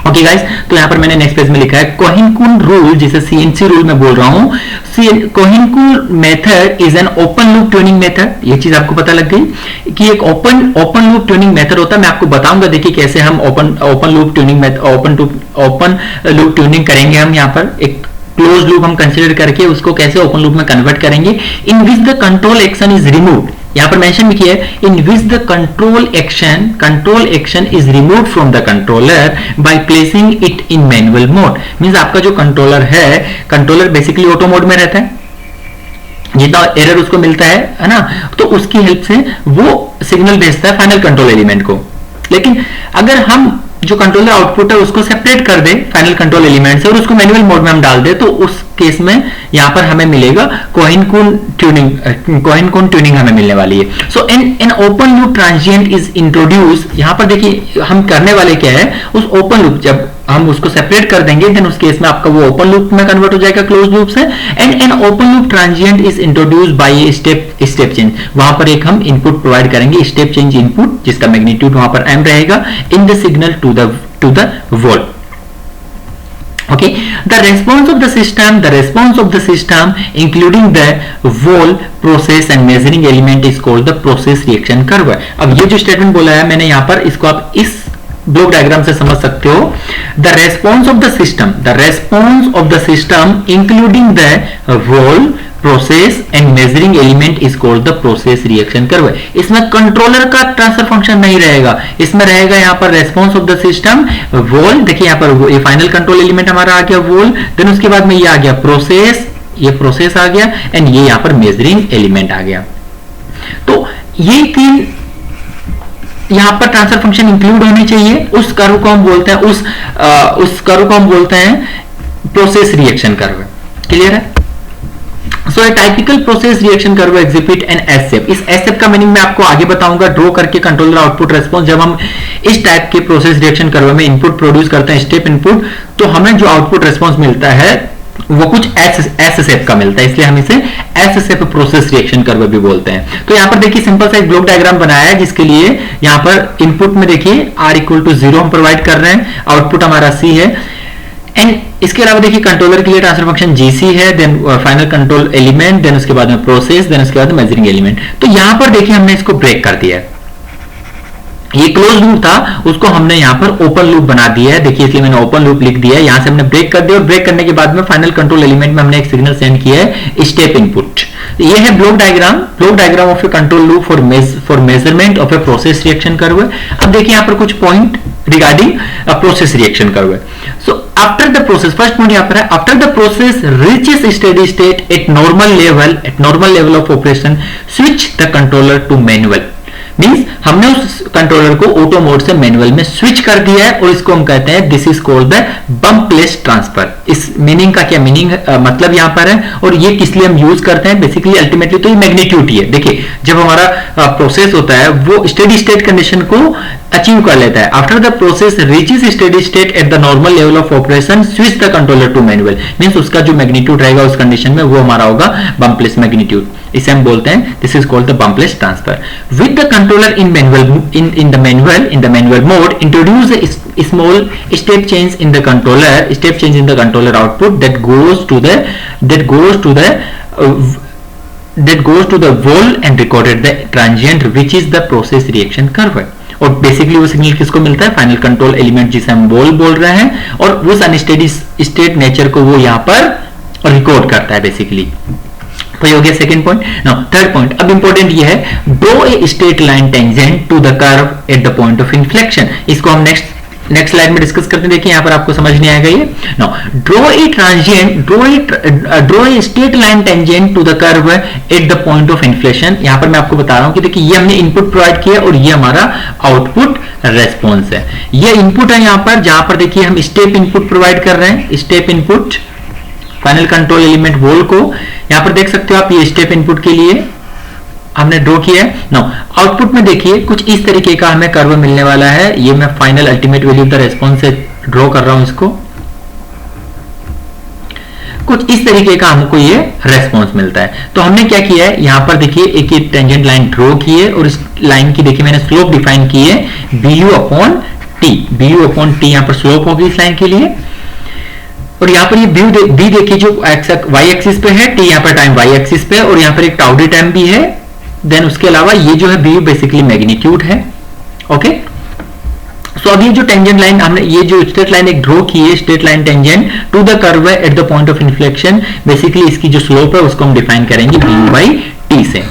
ओके गाइस, तो यहां पर मैंने नेक्स्ट पेज में लिखा है कोहेन-कुन रूल, जिसे CNC रूल में बोल रहा हूं। Cohen Coon method is an open loop tuning method. ये चीज आपको पता लग गई कि एक ओपन लूप ट्यूनिंग मेथड होता है। मैं आपको बताऊंगा देखिए कैसे हम ओपन लूप ट्यूनिंग करेंगे। हम यहां पर एक क्लोज लूप हम कंसीडर करके उसको कैसे ओपन लूप में कन्वर्ट करेंगे, in which the control action is removed यहां पर मेंशन भी किया है in which the control action is remove from the controller by placing it in manual mode. Means आपका जो कंट्रोलर है, कंट्रोलर बेसिकली ऑटो मोड में रहता है, जितना एरर उसको मिलता है ना, तो उसकी हेल्प से वो सिग्नल भेजता है फाइनल कंट्रोल एलिमेंट को। लेकिन अगर हम जो कंट्रोलर आउटपुट है उसको सेपरेट कर दे फाइनल कंट्रोल एलिमेंट से और उसको मैनुअल मोड में हम डाल दे, तो उस केस में यहां पर हमें मिलेगा कोहेन-कून ट्यूनिंग हमें मिलने वाली है। So an open loop transient is introduce. यहां पर देखिए हम करने वाले क्या है, उस ओपन लूप जब हम उसको सेपरेट कर देंगे देन उस केस में आपका वो ओपन लूप में कन्वर्ट हो जाएगा क्लोज लूप से। And an open loop transient is introduced by a step change. वहां पर एक हम इनपुट प्रोवाइड करेंगे, स्टेप चेंज इनपुट, जिसका मैग्नीट्यूड वहां पर m रहेगा in the signal to the volt. Okay, the response of the system including the whole process and measuring element is called the process reaction curve। अब ये जो स्टेटमेंट बोला है मैंने यहाँ पर, इसको आप इस ब्लॉक डायग्राम से समझ सकते हो। the response of the system including the whole process and measuring element is called the process reaction curve। इसमें कंट्रोलर का ट्रांसफर फंक्शन नहीं रहेगा, इसमें रहेगा यहाँ पर रेस्पॉन्स ऑफ द सिस्टम वोल। देखिए यहाँ पर ये फाइनल कंट्रोल एलिमेंट हमारा आ गया वोल, देन उसके बाद में ये आ गया प्रोसेस, ये प्रोसेस आ गया, एंड ये यहाँ पर मेजरिंग एलिमेंट आ गया। तो ये तीन यहां पर ट्रांसफर फंक्शन इंक्लूड होने चाहिए। उस कर्व को हम बोलते हैं उस कर्व को हम बोलते हैं प्रोसेस रिएक्शन कर्व। क्लियर है? So a typical process reaction curve exhibit an S shape. इस एस शेप का मीनिंग मैं आपको आगे बताऊंगा, ड्रॉ करके कंट्रोलर आउटपुट रेस्पॉन्स। जब हम इस टाइप के प्रोसेस रिएक्शन कर्व में इनपुट प्रोड्यूस करते हैं, स्टेप इनपुट, तो हमें जो आउटपुट रेस्पॉन्स मिलता है वो कुछ एस शेप का मिलता है, इसलिए हम इसे S shape process reaction curve भी बोलते हैं। तो यहाँ पर देखिए सिंपल सा एक ब्लॉक डायग्राम बनाया है, जिसके लिए यहाँ पर इनपुट में देखिए r इक्वल टू 0 हम प्रोवाइड कर रहे हैं, आउटपुट हमारा c है। एंड इसके अलावा देखिए कंट्रोलर के लिए ट्रांसफर फंक्शन gc है, देन फाइनल कंट्रोल एलिमेंट, देन उसके बाद में प्रोसेस, देन उसके बाद मेजरिंग एलिमेंट। तो यहाँ पर देखिए हमने इसको ब्रेक कर दिया है, ये क्लोज लूप था उसको हमने यहाँ पर ओपन लूप बना दिया है। देखिए इसलिए मैंने ओपन लूप लिख दिया है, यहां से हमने ब्रेक कर दिया और ब्रेक करने के बाद में फाइनल कंट्रोल एलिमेंट में हमने एक सिग्नल सेंड किया है स्टेप इनपुट। ये है block diagram of a control loop for measurement of a process reaction curve. अब देखिए यहाँ पर कुछ point regarding process reaction curve. So after the process, first point यहाँ पर है, after the process reaches steady state at normal level of operation switch the controller to manual. Means हमने उस कंट्रोलर को ऑटो मोड से मैनुअल में स्विच कर दिया है और इसको हम कहते हैं this is called the bumpless transfer. इस मीनिंग का क्या मीनिंग मतलब यहां पर है और ये किस लिए हम यूज करते हैं, बेसिकली अल्टीमेटली तो ये मैग्नीट्यूड ही है। देखिए जब हमारा प्रोसेस होता है वो स्टेडी स्टेट कंडीशन को अचीव कर लेता है। After the process reaches steady state at the normal level of operation switch the controller to manual. Means उसका जो मैग्नीट्यूड रहेगा उस कंडीशन में वो हमारा होगा बम्पलेस मैग्नीट्यूड, इसे हम बोलते हैं this is called the bumpless transfer. With the controller in the manual mode introduce a small step change in the controller output that goes to the wall and recorded the transient which is the process reaction curve। और बेसिकली वो सिग्नल किसको मिलता है, फाइनल कंट्रोल एलिमेंट जिसे हम वॉल बोल रहे हैं, और उस अनस्टेडी स्टेट नेचर को वो यहाँ पर रिकॉर्ड करता है बेसिकली। तो ये हो गया second point. Now third point, अब इंपॉर्टेंट ये है, draw a straight line tangent to the curve at the point of inflection. इसको हम नेक्स्ट स्लाइड में डिस्कस करते हैं। देखिए यहाँ पर आपको समझ नहीं आएगा ये। Now draw a straight line tangent to the curve at the point of inflection. यहाँ पर मैं आपको बता रहा हूँ कि देखिए ये हमने इनपुट प्रोवाइड किया और ये हमारा आउटपुट रेस्पॉन्स है। ये इनपुट है यहाँ पर, जहां पर देखिए हम स्टेप इनपुट प्रोवाइड कर रहे हैं, step input final control element valve को। यहां पर देख सकते हो आप ये स्टेप इनपुट के लिए हमने ड्रॉ किया है। नाउ आउटपुट में देखिए कुछ इस तरीके का हमें कर्व मिलने वाला है। ये मैं final ultimate value of the response से ड्रॉ कर रहा हूं इसको। कुछ इस तरीके का हमको ये रेस्पॉन्स मिलता है। तो हमने क्या किया है, यहां पर देखिए एक टेंजेंट लाइन ड्रॉ की है और इस लाइन की देखिए मैंने स्लोप डिफाइन की है bu अपॉन टी। यहां पर स्लोप होगी इस लाइन के लिए। और यहाँ पर ये बी देखिए जो वाई एक्सिस पे है, टी यहाँ पर टाइम वाई एक्सिस पे, और यहाँ पर एक टाउ डी टाइम भी है। देन उसके अलावा ये जो है बी बेसिकली मैग्नीट्यूड है। ओके, सो अब ये जो टेंजेंट लाइन हमने ये जो स्ट्रेट लाइन एक ड्रॉ की है, straight line tangent to the curve at the point of inflection, basically इसकी जो स्लोप है उसको हम डिफाइन करेंगे बी बाई टी से।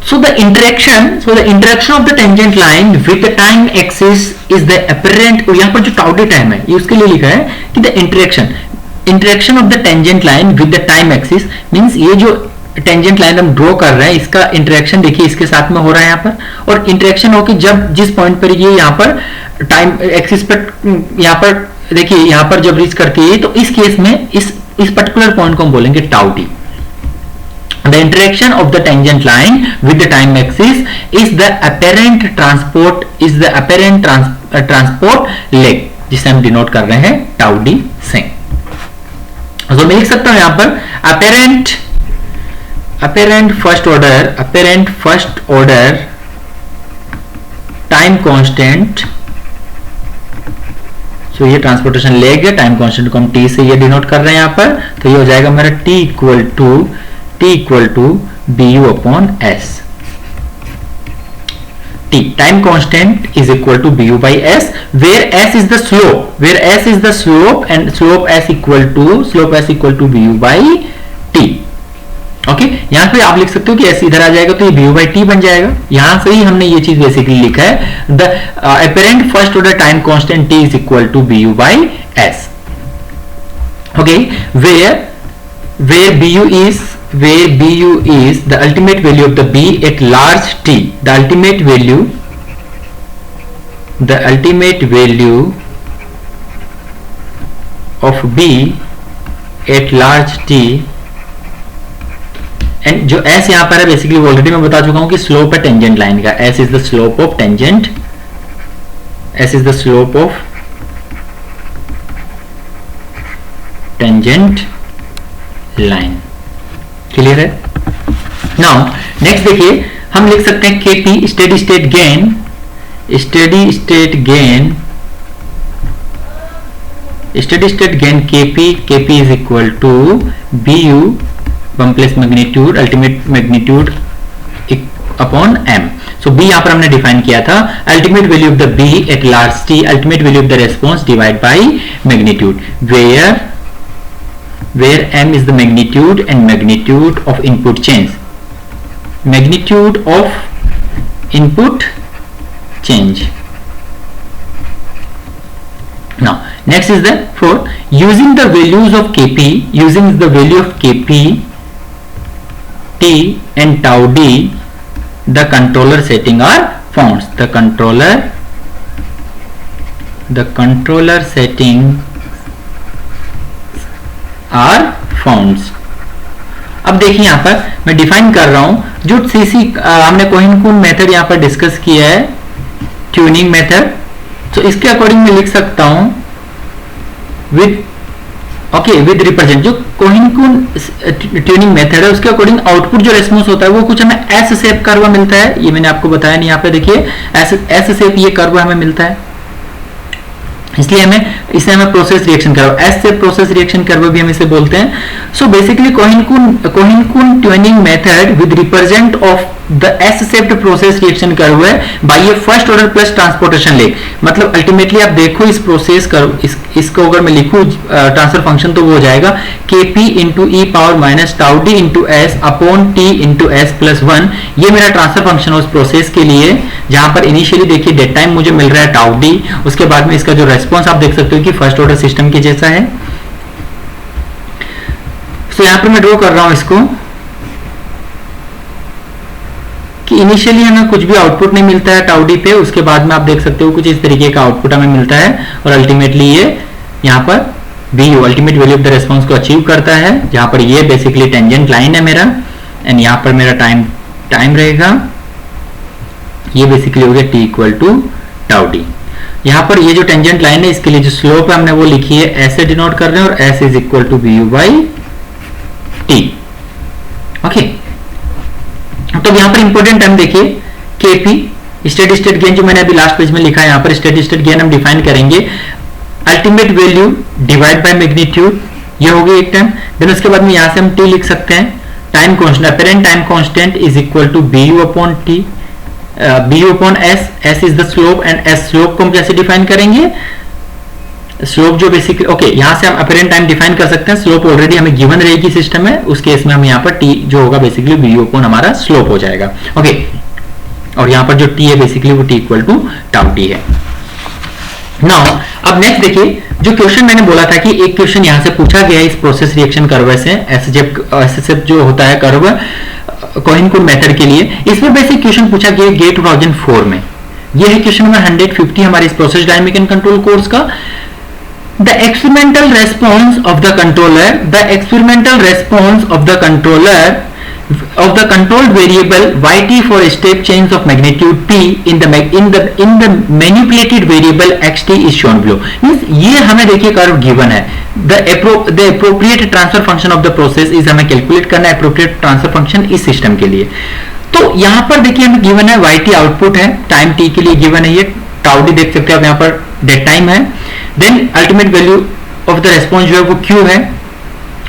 So the interaction of the tangent line with the time axis is the apparent. यहाँ पर जो tau d टाइम है ये उसके लिए लिखा है कि the interaction of the tangent line with the time axis means ये जो टेंजेंट लाइन हम ड्रॉ कर रहे हैं इसका इंटरेक्शन देखिए इसके साथ में हो रहा है यहाँ पर, और इंटरेक्शन हो कि जब जिस पॉइंट पर ये यहाँ पर टाइम एक्सिस पर यहाँ पर देखिए यहाँ पर जब रीच करती है तो इस केस में इस पर्टिकुलर पॉइंट को हम बोलेंगे tau T. The interaction of the tangent line with the time axis is the apparent transport leg जिसे हम डिनोट कर रहे हैं टाउ डी से. तो मैं लिख सकता हूं यहां पर apparent first order time constant. सो ये ट्रांसपोर्टेशन लेग है, टाइम कांस्टेंट को हम टी से ये डिनोट कर रहे हैं यहां पर, तो ये हो जाएगा हमारा t equal to bu upon s. t time constant is equal to bu by s, where s is the slope and slope s equal to bu by t. Okay यहां पे आप लिख सकते हो कि s इधर आ जाएगा तो ये bu by t बन जाएगा. यहां से ही हमने ये चीज बेसिकली लिखा है, the apparent first order time constant t is equal to bu by s. Okay, where bu is the ultimate value of the b at large t. The ultimate value of b at large t, and जो s यहां पर है बेसिकली ऑलरेडी मैं बता चुका हूं कि स्लोप है टेंजेंट लाइन का. s is the slope of tangent line. Clear है? नाउ नेक्स्ट देखिए हम लिख सकते हैं kp steady state gain kp is equal to bu 1 plus magnitude ultimate magnitude upon m. So b यहां पर हमने डिफाइन किया था ultimate value of the b at large t, ultimate value of the response divide by magnitude, where m is the magnitude and magnitude of input change. Now next is the fourth, using the value of kp, t and tau d, the controller setting are found. The controller setting are found. अब देखिए यहां पर मैं डिफाइन कर रहा हूं जो सीसी हमने कोहेन-कून मेथड यहां पर डिस्कस किया है, ट्यूनिंग मेथड. तो इसके अकॉर्डिंग मैं लिख सकता हूं विद रिप्रेजेंट जो कोहेन-कून ट्यूनिंग मेथड है उसके अकॉर्डिंग आउटपुट जो रेस्पॉन्स होता है वो कुछ हमें एस शेप कर्व मिलता है. ये मैंने आपको बताया नहीं, यहाँ पे देखिए एस शेप ये कर्व हमें मिलता है, इसलिए इसे हमें प्रोसेस रिएक्शन कर्व, एस से प्रोसेस रिएक्शन कर्व भी हम इसे बोलते हैं. So basically Cohen Coon tuning method with represent of the S shaped process reaction curve है by a first order plus transportation lag. मतलब अल्टीमेटली आप देखो इस प्रोसेस कर्व इसको अगर मैं लिखूं ट्रांसफर फंक्शन तो वो हो जाएगा kp into e power minus tau D into S upon T into S plus 1. ये मेरा ट्रांसफर फंक्शन है उस प्रोसेस के लिए जहां पर इनिशियली देखिए डेट टाइम मुझे मिल रहा है टाउ डी, उसके बाद में इसका जो रेस्पॉन्स आप देख सकते हो कि फर्स्ट ऑर्डर सिस्टम के जैसा है. तो यहां पर मैं ड्रॉ कर रहा हूं इसको कि इनिशियली हमें कुछ भी आउटपुट नहीं मिलता है टाउ डी पे, उसके बाद में आप देख सकते हो कुछ इस तरीके का आउटपुट हमें मिलता है और अल्टीमेटली ये यहाँ पर bu ultimate value of the response को अचीव करता है, जहां पर ये बेसिकली टेंजेंट लाइन है मेरा, एंड यहाँ पर मेरा टाइम रहेगा, ये बेसिकली हो गया t equal to tau D. यहाँ पर ये जो टेंजेंट लाइन है इसके लिए जो स्लोप है हमने वो लिखी है ऐसे डिनोट कर रहे हैं और s is equal to bu by t. Okay, तो यहाँ पर इंपॉर्टेंट टर्म देखिए kp स्टेडी स्टेट गेन जो मैंने अभी लास्ट पेज में लिखा है, यहाँ पर स्टेडी स्टेट गेन हम डिफाइन करेंगे ultimate value divide by magnitude, ये हो गई एक टर्म. देन उसके बाद में यहाँ से हम t लिख सकते हैं time constant, apparent time constant is equal to bu upon t, bu upon s, s is the slope and s slope को हम कैसे डिफाइन करेंगे स्लोप जो बेसिकली ओके यहां से हम अपरेंट टाइम डिफाइन कर सकते हैं। स्लोप ऑलरेडी हमें गिवन रहेगी सिस्टम में, उस केस में हम यहाँ पर टी जो होगा बेसिकली वी अपॉन हमारा स्लोप हो जाएगा। ओके और यहाँ पर जो टी है बेसिकली वो T equal to tau T है। नाउ अब नेक्स्ट देखिए, जो क्वेश्चन मैंने बोला था कि एक क्वेश्चन यहां से पूछा गया इस प्रोसेस रिएक्शन कर्व से, एसएसएफ जो होता है कर्व कोहेन-कून मेथड के लिए, इसमें बेसिक क्वेश्चन पूछा गया गे 2004 में। ये है क्वेश्चन नंबर 150 हमारे इस process dynamic and control course का। The experimental response of the controller, of the controlled variable yt for a step change of magnitude p in the manipulated variable xt is shown below. Means ये हमें देखिए कर्व गिवन है, the appropriate transfer function of the process is हमें कैलकुलेट करना है appropriate transfer function इस सिस्टम के लिए। तो यहां पर देखिए हमें गिवन है yt आउटपुट है, टाइम t के लिए गिवन है, ये टाउ डी देख सकते हैं आप, यहाँ पर डेड टाइम है, then ultimate value of the response जो है वो q है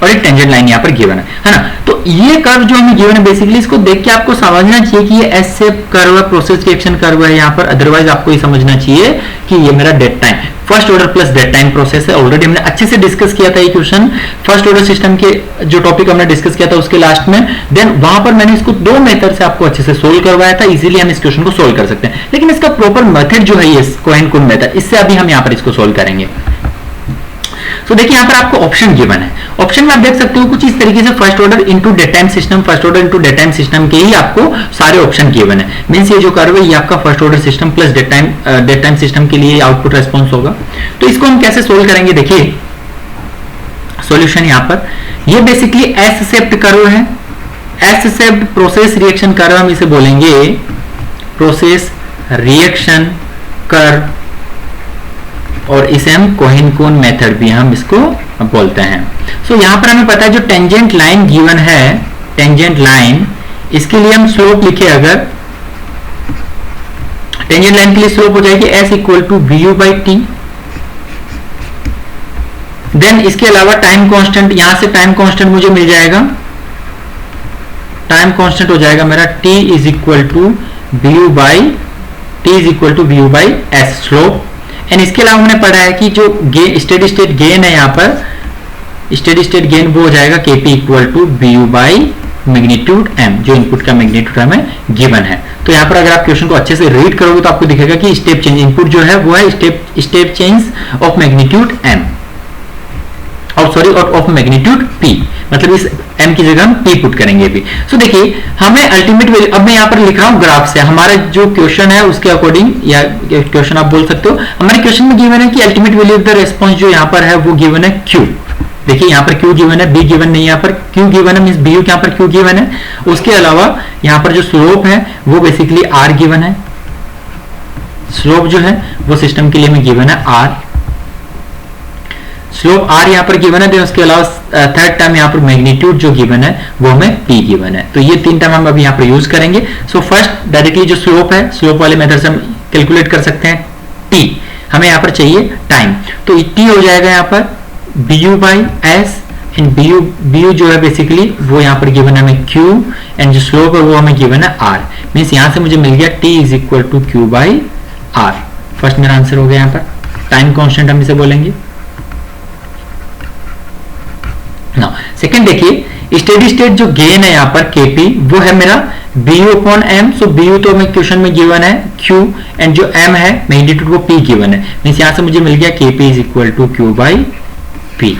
और एक टेंजेंट लाइन यहाँ पर गिवन है ना। तो ये कर्व जो हमें गिवन है बेसिकली इसको देख के आपको समझना चाहिए कि ये एस शेप कर्व है, प्रोसेस रिएक्शन कर्व है यहाँ पर, अदरवाइज आपको ये समझना चाहिए कि ये मेरा dead time first order plus dead time process है। ऑलरेडी हमने अच्छे से डिस्कस किया था ये क्वेश्चन फर्स्ट ऑर्डर सिस्टम के जो टॉपिक हमने डिस्कस किया था उसके लास्ट में, देन वहां पर मैंने इसको दो मेथड से आपको अच्छे से सोल्व करवाया था, इजीली हम इस क्वेश्चन को सोल्व कर सकते हैं। लेकिन इसका प्रॉपर मेथड जो है ये कोहेन-कून मेथड, इससे अभी हम यहाँ पर इसको सोल्व करेंगे। तो देखिए यहाँ पर आपको ऑप्शन गिवन है, ऑप्शन में आप देख सकते हो कुछ इस तरीके से first order into dead time system, first order into dead time system के ही आपको सारे ऑप्शन गिवन है। मींस ये जो कर्व है ये आपका first order system plus dead time system के लिए आउटपुट रेस्पॉन्स होगा। तो इसको हम कैसे सोल्व करेंगे, देखिए सॉल्यूशन यहाँ पर, ये बेसिकली एस शेप्ड कर्व है, S shaped process reaction curve हम इसे बोलेंगे प्रोसेस रिएक्शन कर्व, और इसे हम कोहेन-कून मेथड भी हम इसको बोलते हैं। सो यहाँ पर हमें पता है जो टेंजेंट लाइन गिवन है, टेंजेंट लाइन, इसके लिए हम स्लोप लिखे, अगर टेंजेंट लाइन के लिए स्लोप हो जाएगी s equal to vu by T. Then इसके अलावा टाइम कांस्टेंट, यहां से टाइम कांस्टेंट मुझे मिल जाएगा, टाइम कांस्टेंट हो जाएगा मेरा t is equal to vu by s slope. And इसके अलावा हमने पढ़ा है कि जो स्टेडी स्टेट गेन है, यहाँ पर स्टेडी स्टेट गेन वो हो जाएगा kp equal to bu by magnitude m, जो इनपुट का मैग्नीट्यूड हमें गिवन है। तो यहाँ पर अगर आप क्वेश्चन को अच्छे से रीड करोगे तो आपको दिखेगा कि स्टेप चेंज इनपुट जो है वो है step change of magnitude m, और सॉरी ऑफ मैग्नीट्यूड p, मतलब इस m की जगह हम p पुट करेंगे अभी। सो देखिए हमें अल्टीमेट वैल्यू, अब मैं यहाँ पर लिख रहा हूँ ग्राफ से, हमारा जो क्वेश्चन है उसके अकॉर्डिंग, या क्वेश्चन आप बोल सकते हो, हमारे क्वेश्चन में गिवन है कि ultimate value of the response जो यहाँ पर है वो गिवन है q। देखिए यहाँ पर q गिवन है, b गिवन नहीं, यहाँ पर q गिवन है, मींस bu यहाँ पर q गिवन है। उसके अलावा यहाँ पर जो स्लोप है वो बेसिकली r गिवन है, स्लोप जो है वो सिस्टम के लिए हमें गिवन है r, स्लोप r यहाँ पर गिवन है। देन उसके अलावा थर्ड टर्म यहाँ पर मैग्नीट्यूड जो गिवन है वो हमें p गिवन है। तो ये तीन टर्म हम अभी यहाँ पर यूज करेंगे। सो फर्स्ट डायरेक्टली जो स्लोप है, स्लोप वाले मेथड से हम कैलकुलेट कर सकते हैं t, हमें यहाँ पर चाहिए टाइम, तो t हो जाएगा यहाँ पर bu by s, and bu जो है बेसिकली वो यहाँ पर गिवन है हमें q, एंड जो स्लोप है वो हमें गिवन है r। मीन्स यहाँ से मुझे मिल गया t is equal to q by r। First मेरा आंसर हो गया, यहाँ पर टाइम कांस्टेंट हम इसे बोलेंगे। सेकंड देखिए स्टेडी स्टेट जो गेन है यहाँ पर kp वो है मेरा bu upon m। So bu तो हमें क्वेश्चन में गिवन है q, एंड जो m है मैग्नीट्यूड वो p गिवन है, मींस यहाँ से मुझे मिल गया kp is equal to q by p।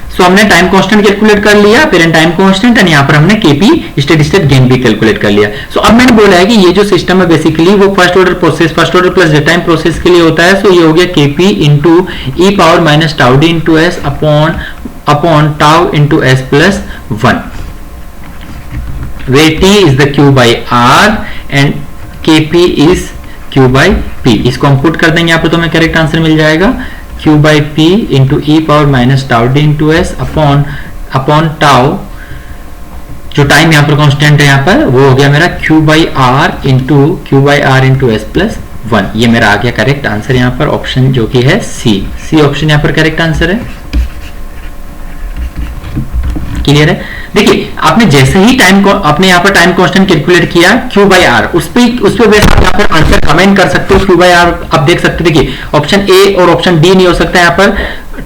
So हमने टाइम कांस्टेंट कैलकुलेट कर लिया, फिर टाइम कांस्टेंट, एंड यहाँ पर हमने kp स्टेडी स्टेट गेन भी कैलकुलेट कर लिया। सो अब मैंने बोला है कि ये जो सिस्टम है बेसिकली वो first order process, first order plus dead time process के लिए होता है। सो ये हो गया kp into e power minus tau D into S upon tau into S plus 1, where t is the q by r and kp is q by p। इसको हम पुट कर देंगे यहाँ पर, तो हमें करेक्ट आंसर मिल जाएगा q by p into e power minus tau D into S upon tau, जो टाइम यहाँ पर कांस्टेंट है यहाँ पर वो हो गया मेरा q by r into S plus 1। ये मेरा आ गया करेक्ट आंसर यहाँ पर, ऑप्शन जो कि है सी ऑप्शन यहाँ पर करेक्ट आंसर है। क्लियर है। देखिए आपने जैसे ही टाइम को अपने यहाँ पर टाइम कांस्टेंट कैलकुलेट किया Q बाई आर, उस पे बेस आप यहाँ पर आंसर कमेंट कर सकते हो। Q बाई आर आप देख सकते हो, देखिए ऑप्शन ए और ऑप्शन डी नहीं हो सकता यहाँ पर,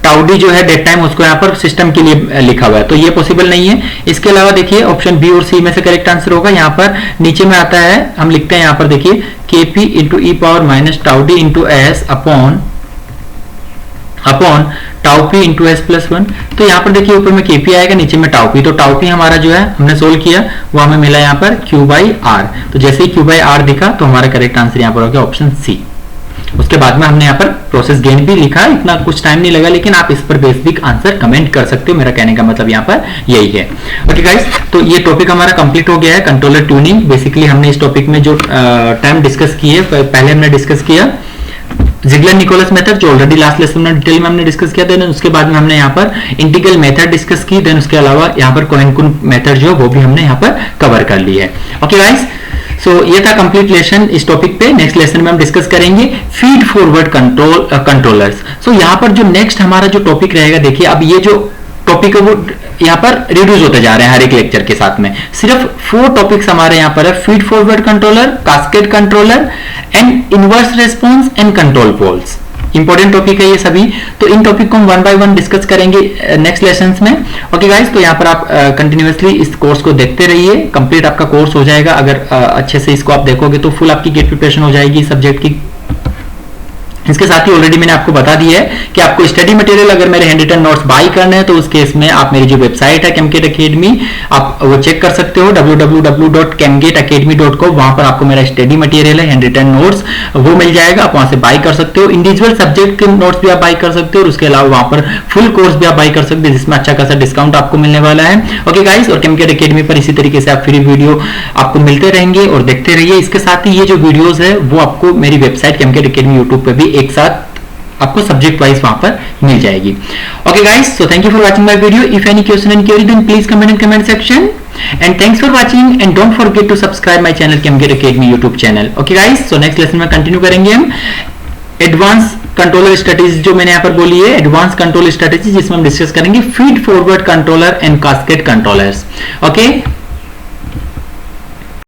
टाउ डी जो है डेट टाइम उसको यहाँ पर सिस्टम के लिए लिखा हुआ है, तो ये पॉसिबल नहीं है। इसके अलावा देखिए ऑप्शन बी और सी में से करेक्ट आंसर होगा। यहाँ पर नीचे में आता है, हम लिखते हैं यहाँ पर देखिए kp into e power minus tau D into S upon tau P into S plus one. तो यहाँ पर देखिए ऊपर में केपी आएगा, नीचे में टाउ पी, तो टाउ पी हमारा जो है हमने सोल्व किया वो हमें मिला यहाँ पर क्यू बाई आर। तो जैसे ही क्यू बाई आर दिखा तो हमारा करेक्ट आंसर यहाँ पर हो गया ऑप्शन सी। उसके बाद में हमने यहाँ पर प्रोसेस गेन भी लिखा, इतना कुछ टाइम नहीं लगा, लेकिन आप इस पर बेसिक आंसर कमेंट कर सकते हो, मेरा कहने का मतलब यहाँ पर यही है। ओके गाइस, तो ये टॉपिक हमारा कंप्लीट हो गया है, कंट्रोलर ट्यूनिंग। बेसिकली हमने इस टॉपिक में जो टाइम डिस्कस किए, पहले हमने डिस्कस किया जिगलर निकोलस मेथड, जो ऑलरेडी लास्ट लेसन में डिटेल में हमने डिस्कस किया, देन उसके बाद में हमने यहाँ पर इंटीग्रल मेथड डिस्कस की, देन उसके अलावा यहाँ पर कोहेन-कुन मेथड जो वो भी हमने यहाँ पर कवर कर ली है। ओके गाइस, सो ये था कंप्लीट लेसन इस टॉपिक पे। नेक्स्ट लेसन में हम डिस्कस करेंगे फीड फॉरवर्ड कंट्रोलर्स। सो यहाँ पर जो नेक्स्ट हमारा जो टॉपिक रहेगा, देखिए अब ये जो टॉपिक है वो यहाँ पर रिड्यूस होते जा रहे हैं हर एक लेक्चर के साथ में। सिर्फ 4 टॉपिक्स हमारे यहाँ पर है, feed forward controller, cascade controller and inverse response and control poles. Important topic है ये सभी, तो इन टॉपिक को हम 1 बाय 1 डिस्कस करेंगे नेक्स्ट लेसन्स में। ओके गाइस, तो यहाँ पर आप कंटिन्यूअसली इस कोर्स को देखते रहिए, कंप्लीट आपका कोर्स हो जाएगा। अगर अच्छे से इसको आप देखोगे तो फुल आपकी गेट प्रिपरेशन हो जाएगी सब्जेक्ट की। इसके साथ ही ऑलरेडी मैंने आपको बता दिया है कि आपको स्टडी मटेरियल अगर मेरे हैंड रिटन नोट्स बाय करने हैं तो उस केस में आप मेरी जो वेबसाइट है कैमगेट एकेडमी, आप वो चेक कर सकते हो www.camgateacademy.com। वहां पर आपको मेरा स्टडी मटेरियल है, हैंड रिटन नोट्स वो मिल जाएगा, आप वहां से बाय कर सकते हो। इंडिविजुअल सब्जेक्ट के नोट्स भी आप बाय कर सकते हो और उसके अलावा वहां पर फुल कोर्स भी आप बाय कर सकते हो, जिसमें अच्छा खासा डिस्काउंट आपको मिलने वाला है। ओके गाइस, और कैमगेट एकेडमी पर इसी तरीके से आप फ्री वीडियो आपको मिलते रहेंगे और देखते रहिए। इसके साथ ही ये जो वीडियोस है वो आपको मेरी वेबसाइट कैमगेट एकेडमी यूट्यूब पे भी एक साथ आपको सब्जेक्ट वाइज वहां पर मिल जाएगी। Okay guys, so thank you for watching my video. If any question and query then please comment in comment section and thanks for watching and don't forget to subscribe my channel ChemGate academy YouTube channel. Okay guys, so next lesson में कंटिन्यू करेंगे हम एडवांस कंट्रोलर स्ट्रेटेजी, जो मैंने यहाँ पर बोली है एडवांस कंट्रोल स्ट्रेटेजी, जिसमें हम डिस्कस करेंगे feed forward controller and cascade controllers. Okay.